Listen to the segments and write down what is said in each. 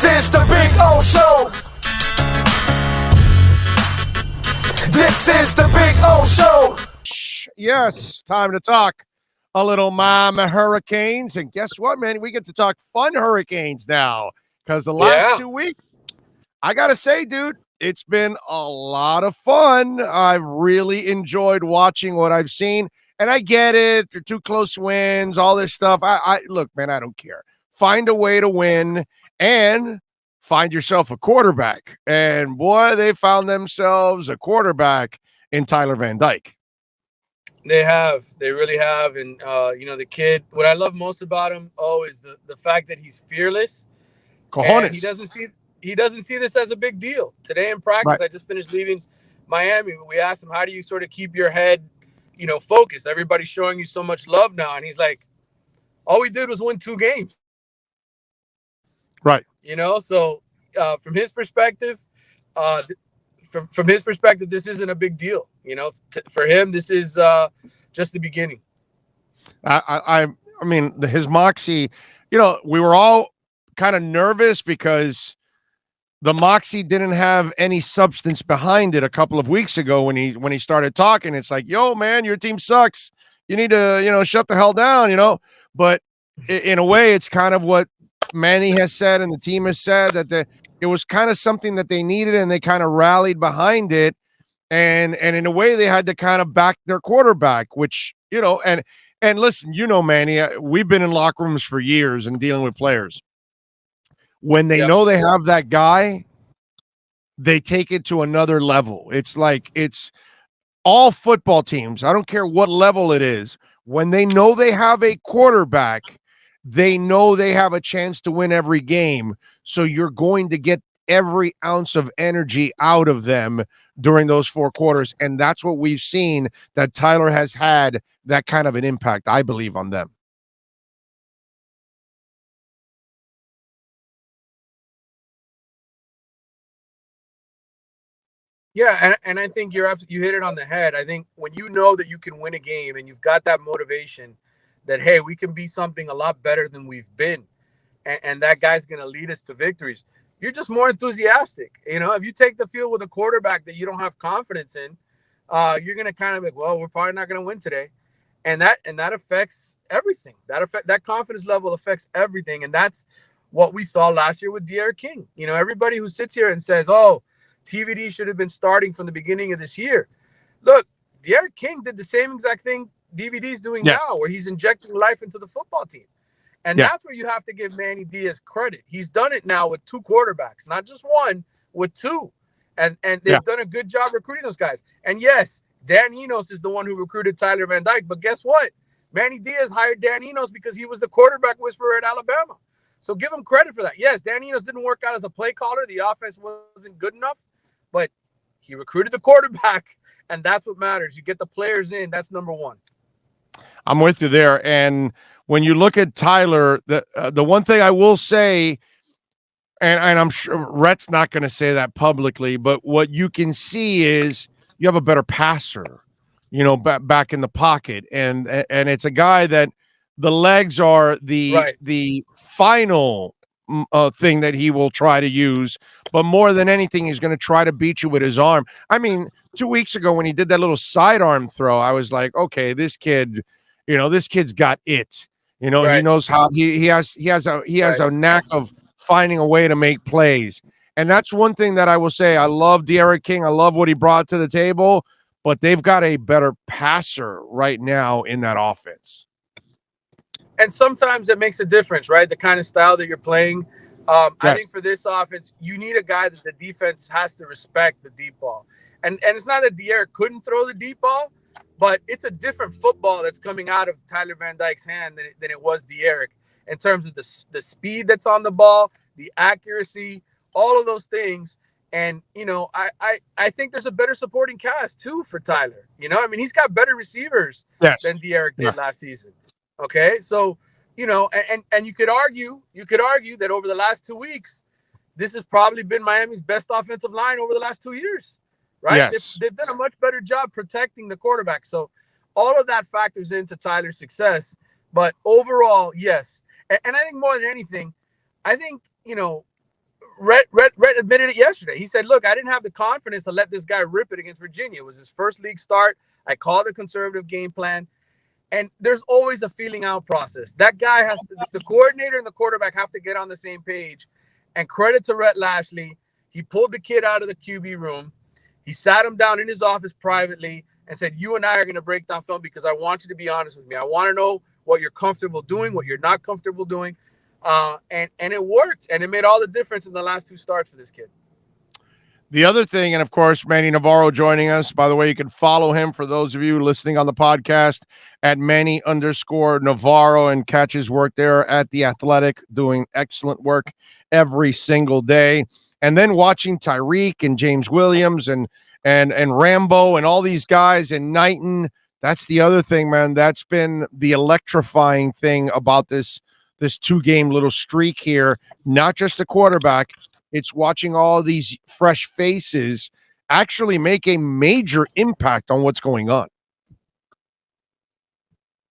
This is the Big O Show. This is the Big O Show. Yes, time to talk a little Mama Hurricanes. And guess what, man? We get to talk fun Hurricanes now because the last 2 weeks, I got to say, dude, it's been a lot of fun. I've really enjoyed watching what I've seen. And I get it. They're 2 close wins, all this stuff. I look, man, I don't care. Find a way to win and find yourself a quarterback. And boy, they found themselves a quarterback in Tyler Van Dyke. They have. They really have. And, the kid, what I love most about him, is the fact that he's fearless. Cojones. And he doesn't see this as a big deal. Today in practice, right. I just finished leaving Miami. We asked him, how do you sort of keep your head, focused? Everybody's showing you so much love now. And he's like, all we did was win 2 games. Right. So from his perspective, this isn't a big deal. For him, this is just the beginning. I mean, his moxie, we were all kind of nervous because the moxie didn't have any substance behind it a couple of weeks ago when he started talking. It's like, yo, man, your team sucks. You need to, shut the hell down, But in a way, it's kind of what Manny has said and the team has said, that it was kind of something that they needed and they kind of rallied behind it. And in a way, they had to kind of back their quarterback, which, and listen, Manny, we've been in locker rooms for years and dealing with players. When they know they have that guy, they take it to another level. It's like it's all football teams. I don't care what level it is. When they know they have a quarterback, they know they have a chance to win every game. So you're going to get every ounce of energy out of them during those 4 quarters. And that's what we've seen, that Tyler has had that kind of an impact, I believe, on them. Yeah, and I think you hit it on the head. I think when you know that you can win a game and you've got that motivation that, hey, we can be something a lot better than we've been, and that guy's going to lead us to victories, you're just more enthusiastic. If you take the field with a quarterback that you don't have confidence in, you're going to kind of like, well, we're probably not going to win today. And that affects everything. That confidence level affects everything. And that's what we saw last year with D'Eriq King. Everybody who sits here and says, oh, TVD should have been starting from the beginning of this year. Look, D'Eriq King did the same exact thing DVD's doing now, where he's injecting life into the football team. And that's where you have to give Manny Diaz credit. He's done it now with 2 quarterbacks, not just 1, with 2. And they've done a good job recruiting those guys. And yes, Dan Enos is the one who recruited Tyler Van Dyke. But guess what? Manny Diaz hired Dan Enos because he was the quarterback whisperer at Alabama. So give him credit for that. Yes, Dan Enos didn't work out as a play caller. The offense wasn't good enough. But he recruited the quarterback, and that's what matters. You get the players in. That's number 1. I'm with you there. And when you look at Tyler, the one thing I will say, and I'm sure Rhett's not going to say that publicly, but what you can see is you have a better passer, back in the pocket. And it's a guy that the legs are the final thing that he will try to use, but more than anything, he's going to try to beat you with his arm. I mean, 2 weeks ago when he did that little sidearm throw, I was like, okay, this kid's got it. He knows how he has a knack of finding a way to make plays. And that's one thing that I will say. I love D'Eriq King. I love what he brought to the table, but they've got a better passer right now in that offense. And sometimes it makes a difference, right? The kind of style that you're playing. I think for this offense, you need a guy that the defense has to respect the deep ball. And it's not that D'Eriq couldn't throw the deep ball, but it's a different football that's coming out of Tyler Van Dyke's hand than it was D'Eriq in terms of the speed that's on the ball, the accuracy, all of those things. And, I think there's a better supporting cast, too, for Tyler. He's got better receivers than D'Eriq did last season. Okay, so and you could argue that over the last 2 weeks, this has probably been Miami's best offensive line over the last 2 years, right? Yes. They've done a much better job protecting the quarterback. So all of that factors into Tyler's success. But overall, yes, and I think more than anything, I think Rhett admitted it yesterday. He said, "Look, I didn't have the confidence to let this guy rip it against Virginia. It was his first league start. I called a conservative game plan, and there's always a feeling out process. That guy has to, the coordinator and the quarterback have to get on the same page. And credit to Rhett Lashley, he pulled the kid out of the QB room. He sat him down in his office privately and said, "You and I are going to break down film because I want you to be honest with me. I want to know what you're comfortable doing, what you're not comfortable doing." And it worked, and it made all the difference in the last two starts for this kid. The other thing, and of course, Manny Navarro joining us. By the way, you can follow him for those of you listening on the podcast at Manny_Navarro and catch his work there at The Athletic, doing excellent work every single day. And then watching Tyreek and James Williams and Rambo and all these guys and Knighton. That's the other thing, man. That's been the electrifying thing about this 2-game little streak here. Not just a quarterback. It's watching all these fresh faces actually make a major impact on what's going on.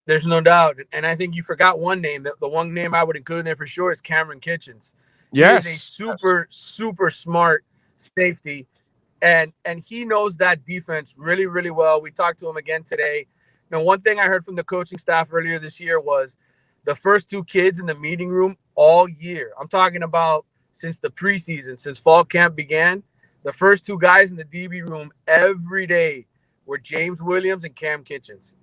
There's no doubt. And I think you forgot one name. The one name I would include in there for sure is Cameron Kitchens. Yes. He is a super smart safety. And he knows that defense really, really well. We talked to him again today. Now, one thing I heard from the coaching staff earlier this year was the first two kids in the meeting room all year. I'm talking about since the preseason, since fall camp began, the first two guys in the DB room every day were James Williams and Cam Kitchens.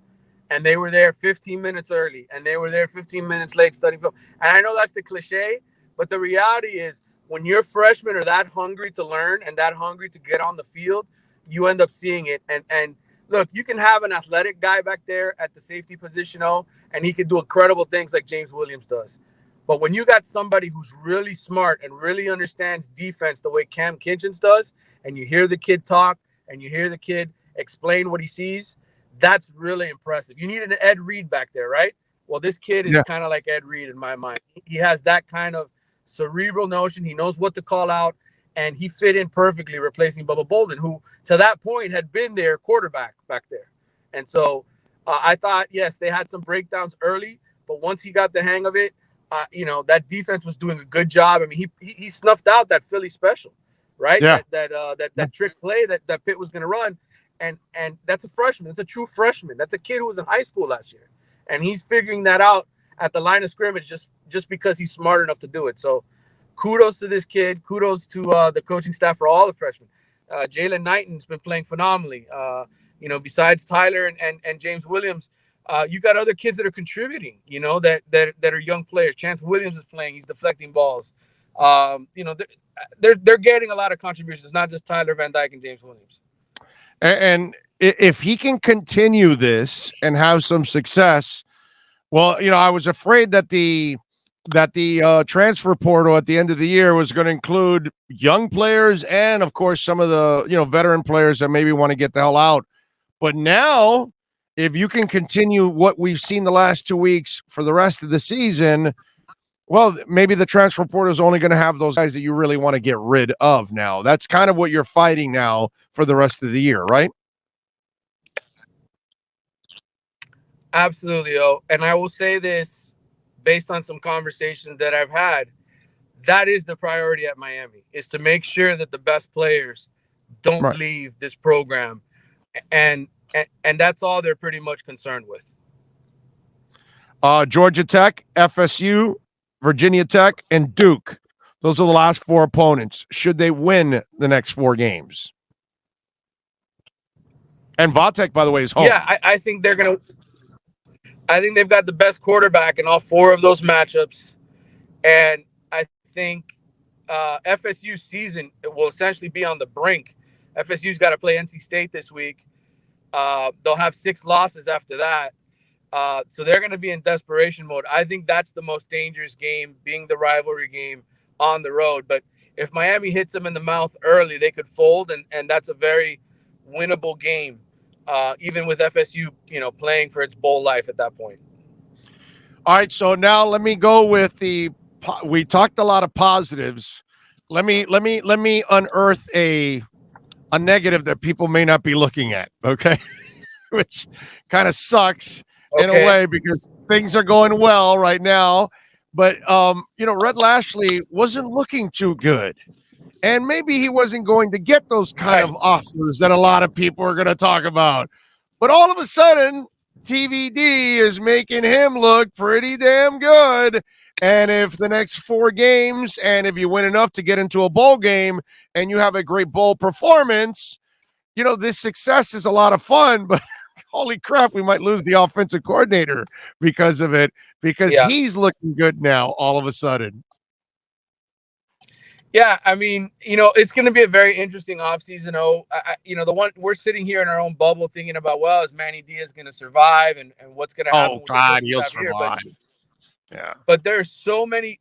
And they were there 15 minutes early, and they were there 15 minutes late studying film. And I know that's the cliche, but the reality is when your freshmen are that hungry to learn and that hungry to get on the field, you end up seeing it. And look, you can have an athletic guy back there at the safety position, and he can do incredible things like James Williams does. But when you got somebody who's really smart and really understands defense the way Cam Kitchens does, and you hear the kid talk and you hear the kid explain what he sees, that's really impressive. You need an Ed Reed back there, right? Well, this kid is kind of like Ed Reed in my mind. He has that kind of cerebral notion. He knows what to call out, and he fit in perfectly replacing Bubba Bolden, who to that point had been their quarterback back there. And so I thought, yes, they had some breakdowns early, but once he got the hang of it, that defense was doing a good job. I mean, he snuffed out that Philly special, right? Yeah. That trick play that Pitt was going to run. And that's a freshman. It's a true freshman. That's a kid who was in high school last year. And he's figuring that out at the line of scrimmage just because he's smart enough to do it. So kudos to this kid. Kudos to the coaching staff for all the freshmen. Jalen Knighton's been playing phenomenally. Besides Tyler and James Williams, you got other kids that are contributing, that are young players. Chance Williams is playing. He's deflecting balls. They're getting a lot of contributions, not just Tyler Van Dyke and James Williams. And if he can continue this and have some success, well, I was afraid that the transfer portal at the end of the year was going to include young players and, of course, some of the veteran players that maybe want to get the hell out. But now, if you can continue what we've seen the last 2 weeks for the rest of the season, well, maybe the transfer portal is only going to have those guys that you really want to get rid of now. That's kind of what you're fighting now for the rest of the year, right? Absolutely, and I will say this based on some conversations that I've had, that is the priority at Miami, is to make sure that the best players don't leave this program. And that's all they're pretty much concerned with. Georgia Tech, FSU, Virginia Tech, and Duke. Those are the last 4 opponents. Should they win the next 4 games? And Vatek, by the way, is home. Yeah, I think they're going to – I think they've got the best quarterback in all 4 of those matchups. And I think FSU's season will essentially be on the brink. FSU's got to play NC State this week. They'll have 6 losses after that. So they're going to be in desperation mode. I think that's the most dangerous game, being the rivalry game on the road. But if Miami hits them in the mouth early, they could fold, and that's a very winnable game, even with FSU, playing for its bowl life at that point. All right, so now let me go with we talked a lot of positives. Let me unearth a negative that people may not be looking at, okay? Which kind of sucks in a way, because things are going well right now. But Red Lashley wasn't looking too good. And maybe he wasn't going to get those kind of offers that a lot of people are going to talk about. But all of a sudden, TVD is making him look pretty damn good. And if the next 4 games, and if you win enough to get into a bowl game and you have a great bowl performance, this success is a lot of fun, but holy crap, we might lose the offensive coordinator because of it, because he's looking good now all of a sudden. Yeah, I mean, it's going to be a very interesting offseason. The one we're sitting here in our own bubble thinking about, well, is Manny Diaz going to survive and what's going to happen? Oh God, he'll survive. But there's so many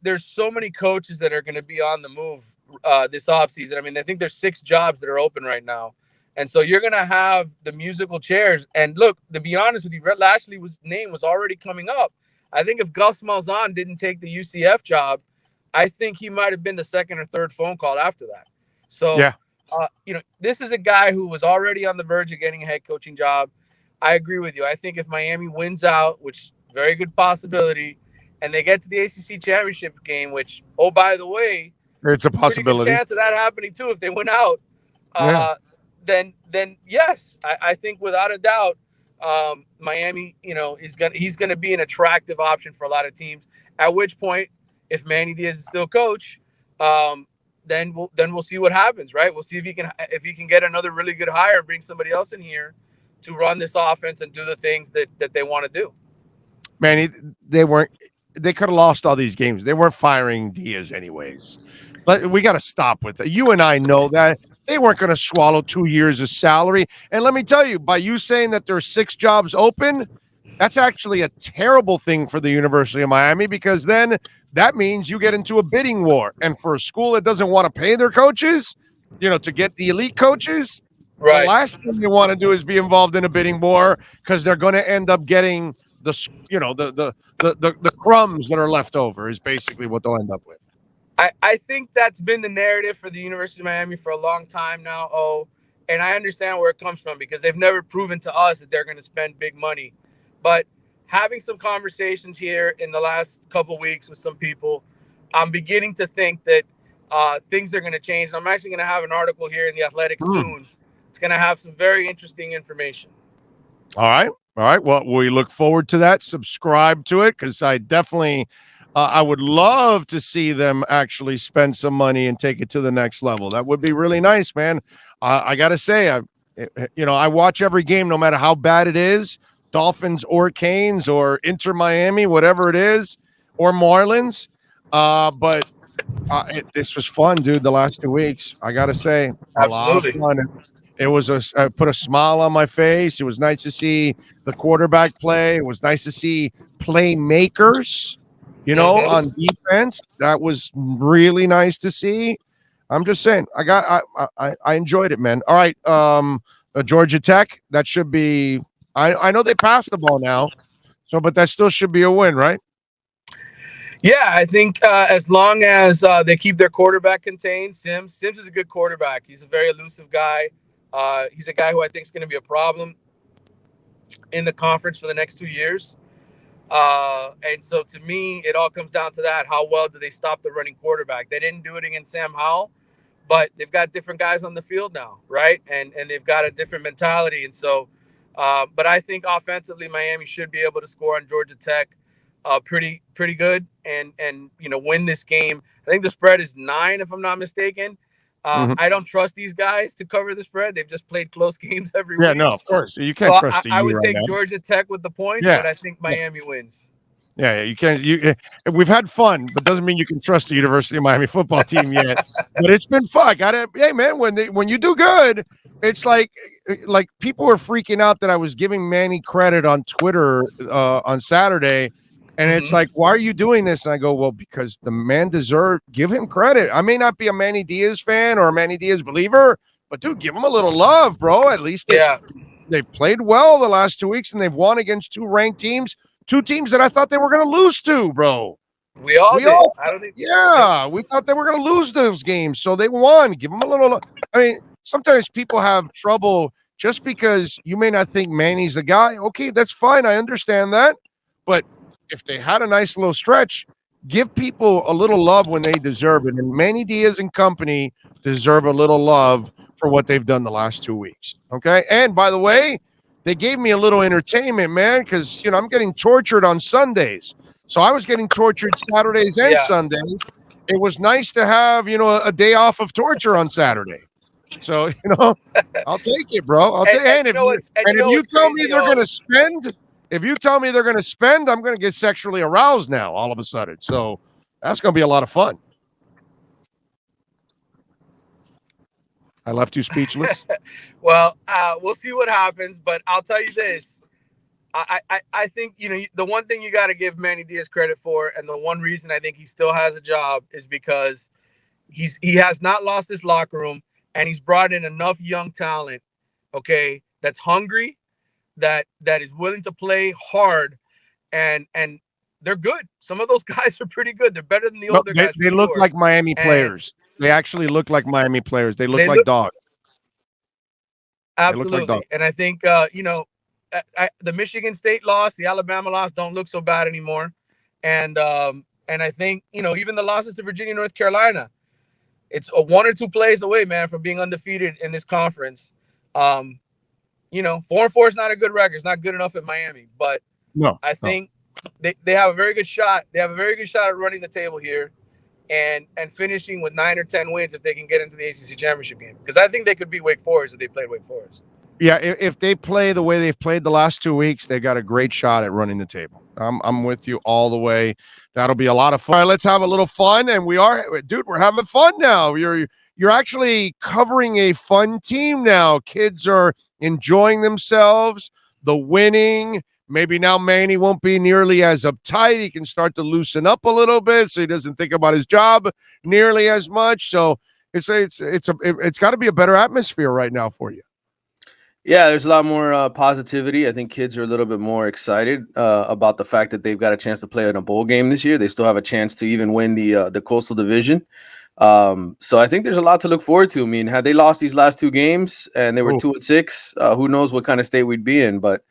coaches that are going to be on the move this offseason. I mean, I think there's 6 jobs that are open right now. And so you're going to have the musical chairs. And look, to be honest with you, Red Lashley's name was already coming up. I think if Gus Malzahn didn't take the UCF job, I think he might have been the second or third phone call after that. So, this is a guy who was already on the verge of getting a head coaching job. I agree with you. I think if Miami wins out, which very good possibility, and they get to the ACC championship game, which, oh, by the way, it's a possibility. Good chance of that happening too if they win out. Then yes, I think without a doubt, Miami, he's gonna be an attractive option for a lot of teams. At which point, if Manny Diaz is still coach, then we'll see what happens, right? We'll see if he can get another really good hire and bring somebody else in here to run this offense and do the things that they want to do. Manny, they could have lost all these games. They weren't firing Diaz anyways. But we got to stop with it. You and I know that they weren't going to swallow 2 years of salary. And let me tell you, by you saying that there's 6 jobs open, that's actually a terrible thing for the University of Miami, because then that means you get into a bidding war. And for a school that doesn't want to pay their coaches, to get the elite coaches, the last thing they want to do is be involved in a bidding war, because they're going to end up getting the crumbs that are left over is basically what they'll end up with. I think that's been the narrative for the University of Miami for a long time now. And I understand where it comes from, because they've never proven to us that they're going to spend big money. But having some conversations here in the last couple of weeks with some people, I'm beginning to think that things are going to change. I'm actually going to have an article here in The Athletic soon. It's going to have some very interesting information. All right. Well, we look forward to that. Subscribe to it, because I definitely I would love to see them actually spend some money and take it to the next level. That would be really nice, man. I got to say, I watch every game, no matter how bad it is, Dolphins or Canes or Inter Miami, whatever it is, or Marlins. But this was fun, dude, the last 2 weeks. I got to say, a lot of fun. It was put a smile on my face. It was nice to see the quarterback play. It was nice to see playmakers, on defense. That was really nice to see. I'm just saying, I enjoyed it, man. All right, Georgia Tech. That should be. I know they passed the ball now, but that still should be a win, right? Yeah, I think as long as they keep their quarterback contained, Sims is a good quarterback. He's a very elusive guy. He's a guy who I think is going to be a problem in the conference for the next 2 years. And so to me, it all comes down to that. How well do they stop the running quarterback? They didn't do it against Sam Howell, but they've got different guys on the field now, right? And they've got a different mentality. And so, but I think offensively, Miami should be able to score on Georgia Tech pretty good and win this game. I think the spread is 9, if I'm not mistaken. I don't trust these guys to cover the spread. They've just played close games every week. Yeah, no, of course. You can't trust I would take Georgia Tech with the points, but I think Miami wins. Yeah, you can't. We've had fun, but doesn't mean you can trust the University of Miami football team yet. But it's been fun. Hey, man, when you do good, it's like people were freaking out that I was giving Manny credit on Twitter on Saturday. And it's like, why are you doing this? And I go, well, because the man deserved. Give him credit. I may not be a Manny Diaz fan or a Manny Diaz believer, but dude, give him a little love, bro. At least they played well the last 2 weeks, and they've won against 2 ranked teams, 2 teams that I thought they were going to lose to, bro. We all did. We thought they were going to lose those games, so they won. Give them a little. I mean, sometimes people have trouble just because you may not think Manny's the guy. Okay, that's fine. I understand that, but if they had a nice little stretch, give people a little love when they deserve it. And Manny Diaz and company deserve a little love for what they've done the last 2 weeks. Okay. And by the way, they gave me a little entertainment, man, because I'm getting tortured on Sundays. So I was getting tortured Saturdays and Yeah. Sundays. It was nice to have, a day off of torture on Saturday. So, I'll take it, bro. I'll take it. And And if you what's tell me crazy, they're gonna spend, if you tell me they're gonna spend, I'm gonna get sexually aroused now all of a sudden. So that's gonna be a lot of fun. I left you speechless. Well, we'll see what happens, but I'll tell you this. I think, the one thing you got to give Manny Diaz credit for, and the one reason I think he still has a job, is because he has not lost his locker room, and he's brought in enough young talent, okay, that's hungry, that is willing to play hard, and they're good. Some of those guys are pretty good. They're better than the No, older guys. they look like Miami players. They actually look like Miami players. They look like dogs. Absolutely. They look like dogs. And I think, the Michigan State loss, the Alabama loss don't look so bad anymore. And I think, even the losses to Virginia, North Carolina, it's a 1 or 2 plays away, man, from being undefeated in this conference. 4-4 is not a good record. It's not good enough at Miami, but I think they have a very good shot. They have a very good shot at running the table here and finishing with 9 or 10 wins if they can get into the ACC championship game. Because I think they could beat Wake Forest if they played Wake Forest. Yeah, if they play the way they've played the last 2 weeks, they got a great shot at running the table. I'm with you all the way. That'll be a lot of fun. All right, let's have a little fun, and we're having fun now. You're actually covering a fun team now. Kids are enjoying themselves, the winning. Maybe now Manny won't be nearly as uptight. He can start to loosen up a little bit, so he doesn't think about his job nearly as much. So it's got to be a better atmosphere right now for you. Yeah, there's a lot more positivity. I think kids are a little bit more excited about the fact that they've got a chance to play in a bowl game this year. They still have a chance to even win the Coastal Division. So I think there's a lot to look forward to. I mean, had they lost these last 2 games and they were 2-6, who knows what kind of state we'd be in. But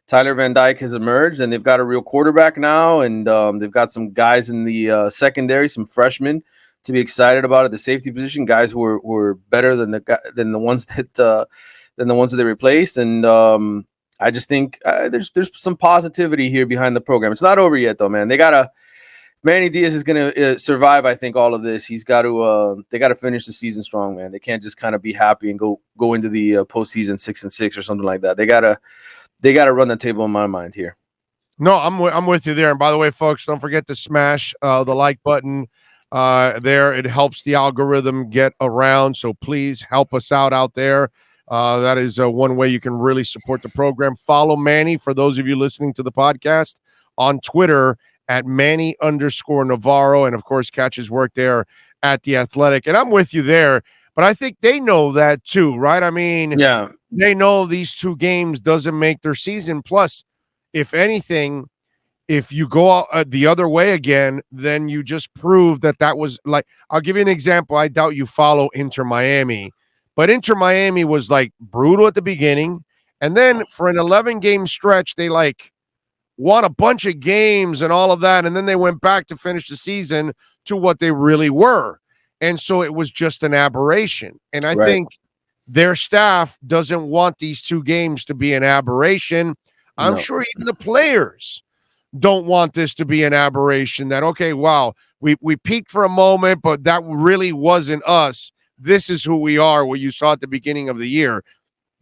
Tyler Van Dyke has emerged, and they've got a real quarterback now, and they've got some guys in the secondary, some freshmen to be excited about at the safety position, guys who were better than the ones that they replaced. And I just think there's some positivity here behind the program. It's not over yet, though, man. Manny Diaz is going to survive, I think, all of this. They got to finish the season strong, man. They can't just kind of be happy and go into the postseason 6-6 or something like that. They gotta run the table in my mind here. No, I'm with you there. And by the way, folks, don't forget to smash the like button there. It helps the algorithm get around. So please help us out there. That is one way you can really support the program. Follow Manny, for those of you listening to the podcast, on Twitter at Manny_Navarro. And of course, catch his work there at The Athletic. And I'm with you there. But I think they know that too, right? I mean, yeah, they know these 2 games doesn't make their season. Plus, if anything, if you go the other way again, then you just prove that was like, I'll give you an example. I doubt you follow Inter Miami, but Inter Miami was like brutal at the beginning. And then for an 11-game stretch, they won a bunch of games and all of that. And then they went back to finish the season to what they really were. And so it was just an aberration. And I think their staff doesn't want these 2 games to be an aberration. I'm sure even the players don't want this to be an aberration, that, okay, wow, we peaked for a moment, but that really wasn't us. This is who we are, what you saw at the beginning of the year.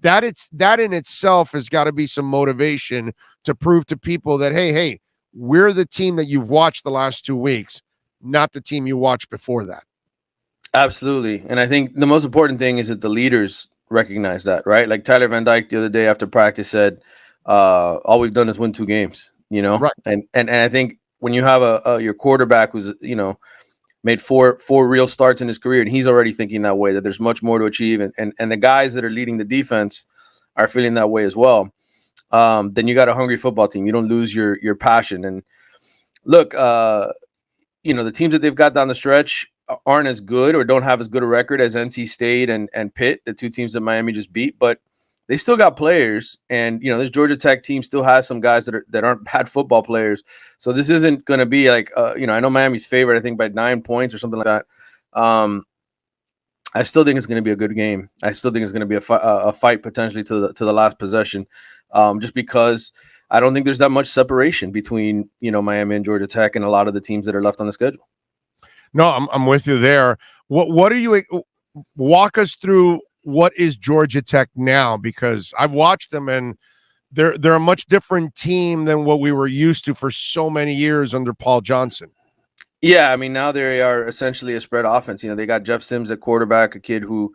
That in itself has got to be some motivation to prove to people that, hey, we're the team that you've watched the last 2 weeks, not the team you watched before that. Absolutely. And I think the most important thing is that the leaders recognize that, right? Like Tyler Van Dyke the other day after practice said, all we've done is win 2 games, Right. And I think when you have your quarterback who's, made four real starts in his career, and he's already thinking that way, that there's much more to achieve. And the guys that are leading the defense are feeling that way as well. Then you got a hungry football team. You don't lose your passion. And look, the teams that they've got down the stretch aren't as good or don't have as good a record as NC State and Pitt, the 2 teams that Miami just beat, but they still got players, and this Georgia Tech team still has some guys that aren't bad football players. So this isn't going to be like I know Miami's favorite, I think by 9 points or something like that. I still think it's going to be a good game. I still think it's going to be a fight potentially to the last possession, just because I don't think there's that much separation between Miami and Georgia Tech and a lot of the teams that are left on the schedule. No, I'm with you there. What are you walk us through? What is Georgia Tech now? Because I've watched them and they're a much different team than what we were used to for so many years under Paul Johnson. Yeah, I mean, now they are essentially a spread offense. They got Jeff Sims at quarterback, a kid who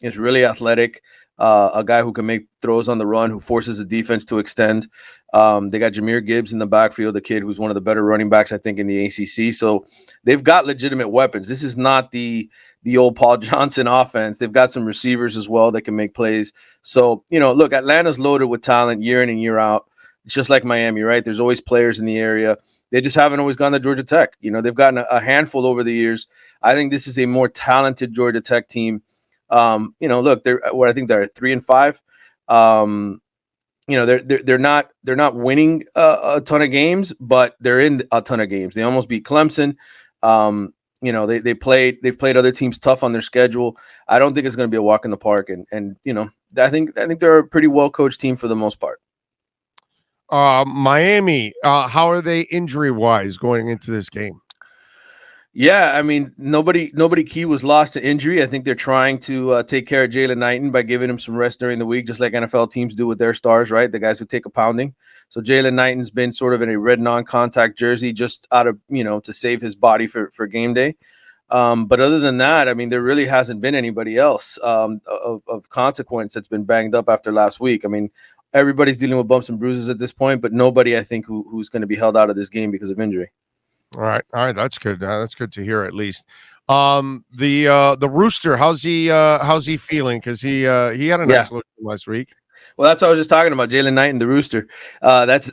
is really athletic, a guy who can make throws on the run, who forces the defense to extend. They got Jahmyr Gibbs in the backfield, a kid who's one of the better running backs, I think, in the ACC. So they've got legitimate weapons. This is not the old Paul Johnson offense. They've got some receivers as well that can make plays. So, look, Atlanta's loaded with talent year in and year out. It's just like Miami, right? There's always players in the area. They just haven't always gone to Georgia Tech. They've gotten a handful over the years. I think this is a more talented Georgia Tech team. Look, I think they're 3-5. They're not winning a ton of games, but they're in a ton of games. They almost beat Clemson. They've played other teams tough on their schedule. I don't think it's going to be a walk in the park. And I think they're a pretty well coached team for the most part. Miami, how are they injury wise going into this game? Yeah, I mean, nobody key was lost to injury. I think they're trying to take care of Jalen Knighton by giving him some rest during the week, just like NFL teams do with their stars, right? The guys who take a pounding. So Jalen Knighton's been sort of in a red non-contact jersey just out of, to save his body for game day. But other than that, I mean, there really hasn't been anybody else of consequence that's been banged up after last week. I mean, everybody's dealing with bumps and bruises at this point, but nobody, I think, who's going to be held out of this game because of injury. All right, that's good. That's good to hear at least. The Rooster, how's he feeling? Because he had a nice look last week. Well, that's what I was just talking about, Jalen Knighton, the Rooster. That's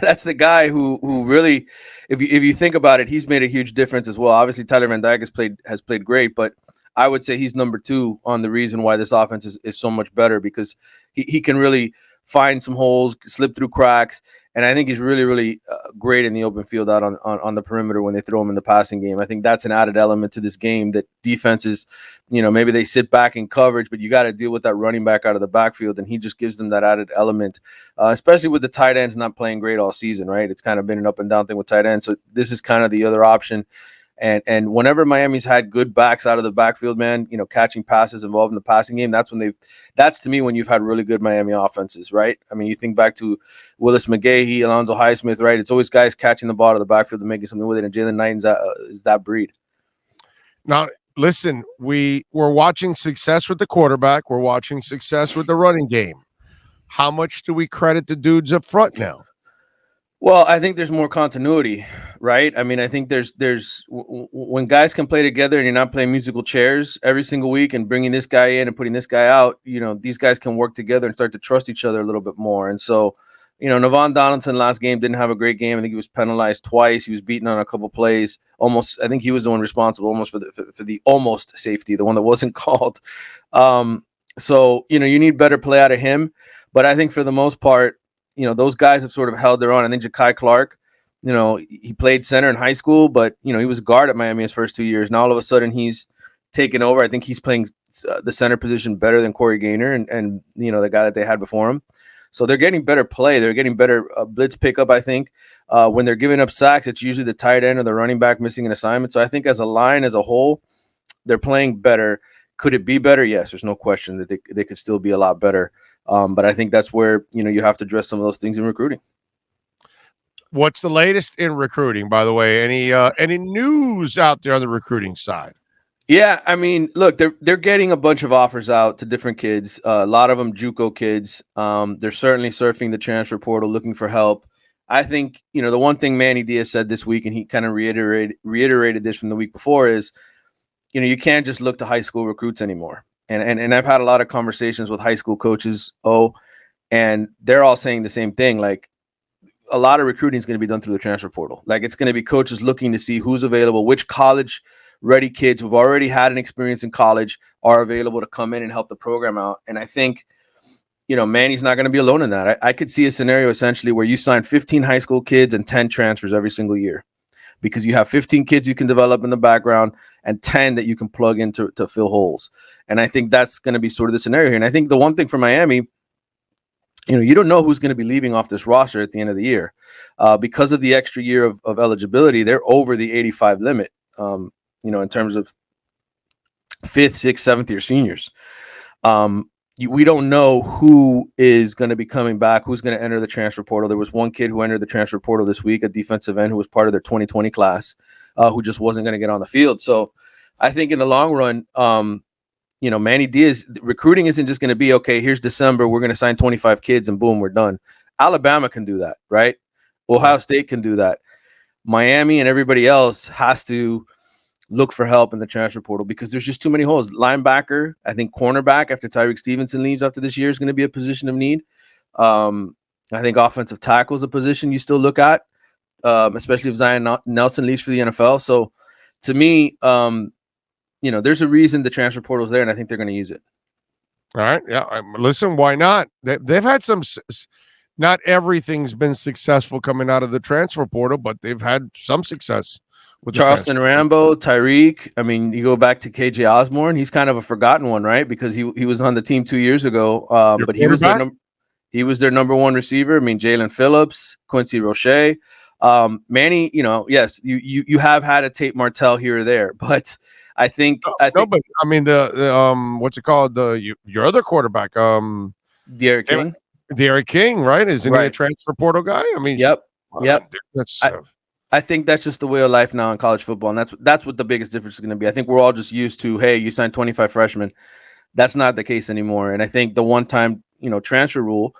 that's the guy who really, if you think about it, he's made a huge difference as well. Obviously, Tyler Van Dyke has played great, but I would say he's number 2 on the reason why this offense is so much better, because he can really find some holes, slip through cracks, and I think he's really, really great in the open field out on the perimeter when they throw him in the passing game. I think that's an added element to this game that defenses, maybe they sit back in coverage, but you got to deal with that running back out of the backfield, and he just gives them that added element, especially with the tight ends not playing great all season, right? It's kind of been an up and down thing with tight ends, so this is kind of the other option. And whenever Miami's had good backs out of the backfield, man, catching passes involved in the passing game, that's to me when you've had really good Miami offenses, right? I mean, you think back to Willis McGahee, Alonzo Highsmith, right? It's always guys catching the ball out of the backfield and making something with it, and Jalen Knighton's is that breed. Now, listen, we're watching success with the quarterback. We're watching success with the running game. How much do we credit the dudes up front now? Well, I think there's more continuity, right? I mean, I think there's when guys can play together and you're not playing musical chairs every single week and bringing this guy in and putting this guy out, these guys can work together and start to trust each other a little bit more. And so, Navon Donaldson last game didn't have a great game. I think he was penalized twice. He was beaten on a couple plays. Almost, I think he was the one responsible almost for the almost safety, the one that wasn't called. So, you need better play out of him. But I think for the most part, those guys have sort of held their own. I think Ja'Kai Clark, he played center in high school, but, he was a guard at Miami his first 2 years. Now all of a sudden he's taken over. I think he's playing the center position better than Corey Gaynor and the guy that they had before him. So they're getting better play. They're getting better blitz pickup, I think. When they're giving up sacks, it's usually the tight end or the running back missing an assignment. So I think as a line as a whole, they're playing better. Could it be better? Yes, there's no question that they could still be a lot better. But I think that's where, you have to address some of those things in recruiting. What's the latest in recruiting, by the way? Any news out there on the recruiting side? Yeah, I mean, look, they're getting a bunch of offers out to different kids. A lot of them JUCO kids. They're certainly surfing the transfer portal, looking for help. I think, the one thing Manny Diaz said this week, and he kind of reiterated this from the week before, is, you can't just look to high school recruits anymore. And I've had a lot of conversations with high school coaches, and they're all saying the same thing. Like, a lot of recruiting is going to be done through the transfer portal. Like, it's going to be coaches looking to see who's available, which college-ready kids who've already had an experience in college are available to come in and help the program out. And I think, Manny's not going to be alone in that. I could see a scenario essentially where you sign 15 high school kids and 10 transfers every single year, because you have 15 kids you can develop in the background and 10 that you can plug in to fill holes. And I think that's going to be sort of the scenario here. And I think the one thing for Miami, you don't know who's going to be leaving off this roster at the end of the year. Because of the extra year of eligibility, they're over the 85 limit, in terms of 5th, 6th, 7th year seniors. We don't know who is going to be coming back, who's going to enter the transfer portal. There was one kid who entered the transfer portal this week, a defensive end who was part of their 2020 class, who just wasn't going to get on the field. So I think in the long run, Manny Diaz, recruiting isn't just going to be, okay, here's December, we're going to sign 25 kids and boom, we're done. Alabama can do that, right? Ohio State can do that. Miami and everybody else has to look for help in the transfer portal because there's just too many holes. Linebacker, I think cornerback after Tyreek Stevenson leaves after this year is going to be a position of need. I think offensive tackle is a position you still look at, especially if Zion Nelson leaves for the NFL. So to me, there's a reason the transfer portal is there, and I think they're going to use it. All right. Yeah. Listen, why not? They've had some, not everything's been successful coming out of the transfer portal, but they've had some success. With Charleston Rambo, Tyreek. I mean, you go back to KJ Osborne. He's kind of a forgotten one, right? Because he was on the team 2 years ago. But he was their number one receiver. I mean, Jalen Phillips, Quincy Roche. Manny, yes, you have had a Tate Martell here or there, but I think but I mean the what's it called? Your other quarterback, Derek King. Derek King, right? Isn't he a transfer portal guy? I mean, yep. That's I think that's just the way of life now in college football, and that's what the biggest difference is going to be. I think we're all just used to, hey, you signed 25 freshmen. That's not the case anymore. And I think the one-time, transfer rule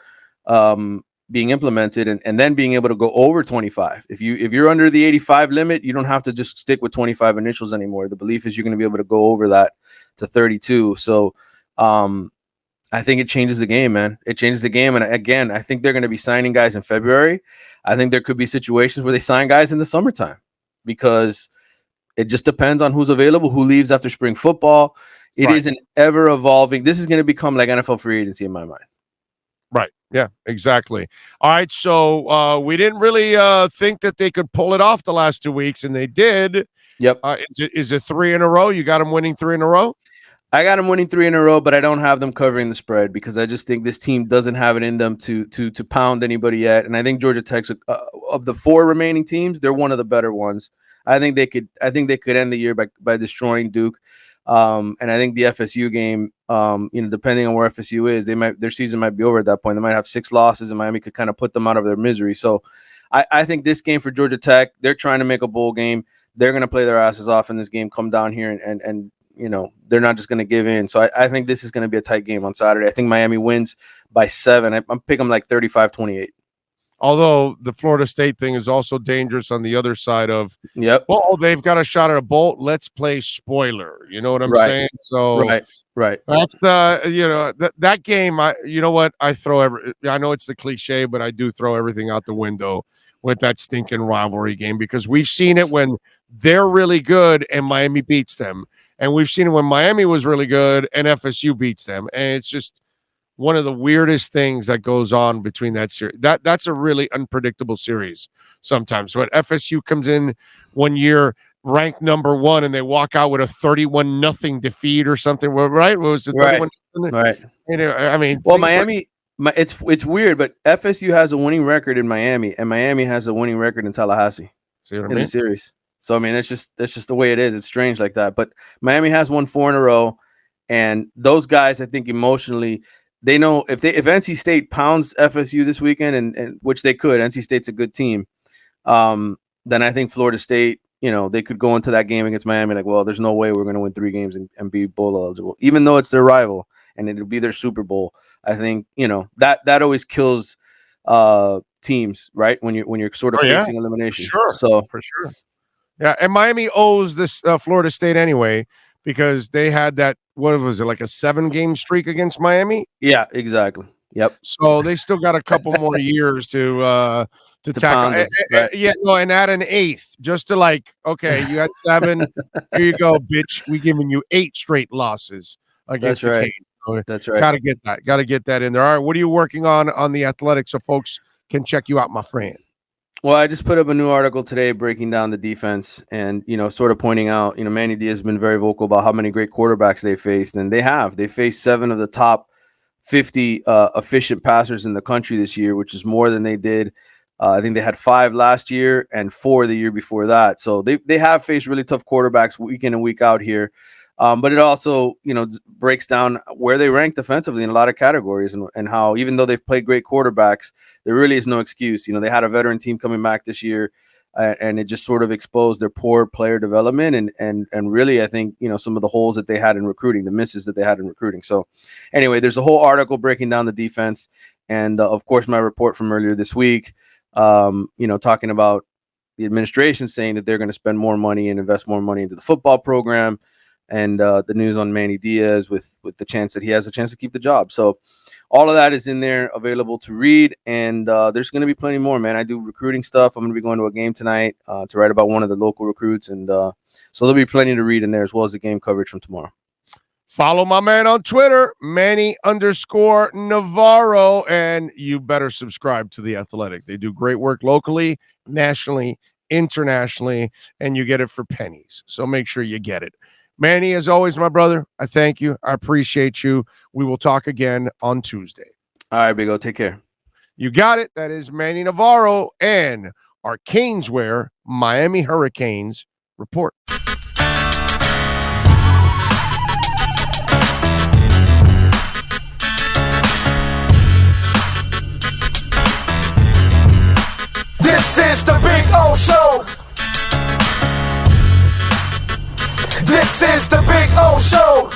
being implemented and then being able to go over 25. If you're under the 85 limit, you don't have to just stick with 25 initials anymore. The belief is you're going to be able to go over that to 32. So I think it changes the game, man. It changes the game. And again, I think they're going to be signing guys in February. I think there could be situations where they sign guys in the summertime because it just depends on who's available, who leaves after spring football. It is an ever evolving. This is going to become like NFL free agency in my mind. Right. Yeah, exactly. All right. So we didn't really think that they could pull it off the last 2 weeks, and they did. Yep. Is it 3 in a row? You got them winning 3 in a row? I got them winning 3 in a row, but I don't have them covering the spread because I just think this team doesn't have it in them to pound anybody yet. And I think Georgia Tech's of the 4 remaining teams, they're one of the better ones. I think they could end the year by destroying Duke. And I think the FSU game, depending on where FSU is, their season might be over at that point. They might have 6 losses, and Miami could kind of put them out of their misery. So I think this game for Georgia Tech, they're trying to make a bowl game. They're going to play their asses off in this game, come down here and they're not just going to give in. So I think this is going to be a tight game on Saturday. I think Miami wins by 7. I'm picking them like 35-28. Although the Florida State thing is also dangerous on the other side of, well, they've got a shot at a bowl. Let's play spoiler. You know what I'm saying? So right. That's the, that game. I know it's the cliche, but I do throw everything out the window with that stinking rivalry game because we've seen it when they're really good and Miami beats them. And we've seen it when Miami was really good and FSU beats them. And it's just one of the weirdest things that goes on between that series. That's a really unpredictable series sometimes. But FSU comes in one year ranked number 1 and they walk out with a 31-0 defeat or something. Right? What was it? 31-0? Right. I mean, well, Miami. It's weird, but FSU has a winning record in Miami, and Miami has a winning record in Tallahassee in the series. So I mean, that's just the way it is. It's strange like that. But Miami has won 4 in a row, and those guys, I think, emotionally, they know if NC State pounds FSU this weekend, and which they could, NC State's a good team. Then I think Florida State, they could go into that game against Miami like, well, there's no way we're going to win 3 games and be bowl eligible, even though it's their rival and it'll be their Super Bowl. I think that always kills teams, right? When you're sort of facing elimination. For sure. Yeah, and Miami owes this Florida State anyway because they had that, what was it, like a 7-game streak against Miami? Yeah, exactly. Yep. So they still got a couple more years to tackle. And add an 8th just to like, okay, you had 7. Here you go, bitch. We giving you 8 straight losses against the Canes. So That's right. got to get that. Got to get that in there. All right. What are you working on the Athletic so folks can check you out, my friend? Well, I just put up a new article today breaking down the defense and, sort of pointing out, Manny Diaz has been very vocal about how many great quarterbacks they faced. And they faced 7 of the top 50 efficient passers in the country this year, which is more than they did. I think they had 5 last year and 4 the year before that. So they have faced really tough quarterbacks week in and week out here. But it also, breaks down where they rank defensively in a lot of categories and how, even though they've played great quarterbacks, there really is no excuse. They had a veteran team coming back this year, and it just sort of exposed their poor player development and really, I think, some of the holes that they had in recruiting, the misses that they had in recruiting. So anyway, there's a whole article breaking down the defense. And of course, my report from earlier this week, talking about the administration saying that they're going to spend more money and invest more money into the football program. And the news on Manny Diaz with the chance that he has a chance to keep the job. So all of that is in there available to read. And there's going to be plenty more, man. I do recruiting stuff. I'm going to be going to a game tonight to write about one of the local recruits. And so there'll be plenty to read in there, as well as the game coverage from tomorrow. Follow my man on Twitter, Manny_Navarro. And you better subscribe to The Athletic. They do great work locally, nationally, internationally, and you get it for pennies. So make sure you get it. Manny, as always, my brother, I thank you. I appreciate you. We will talk again on Tuesday. All right, Big O. Take care. You got it. That is Manny Navarro and our Caneswear Miami Hurricanes report. This is the Big O Show. This is the Big O Show.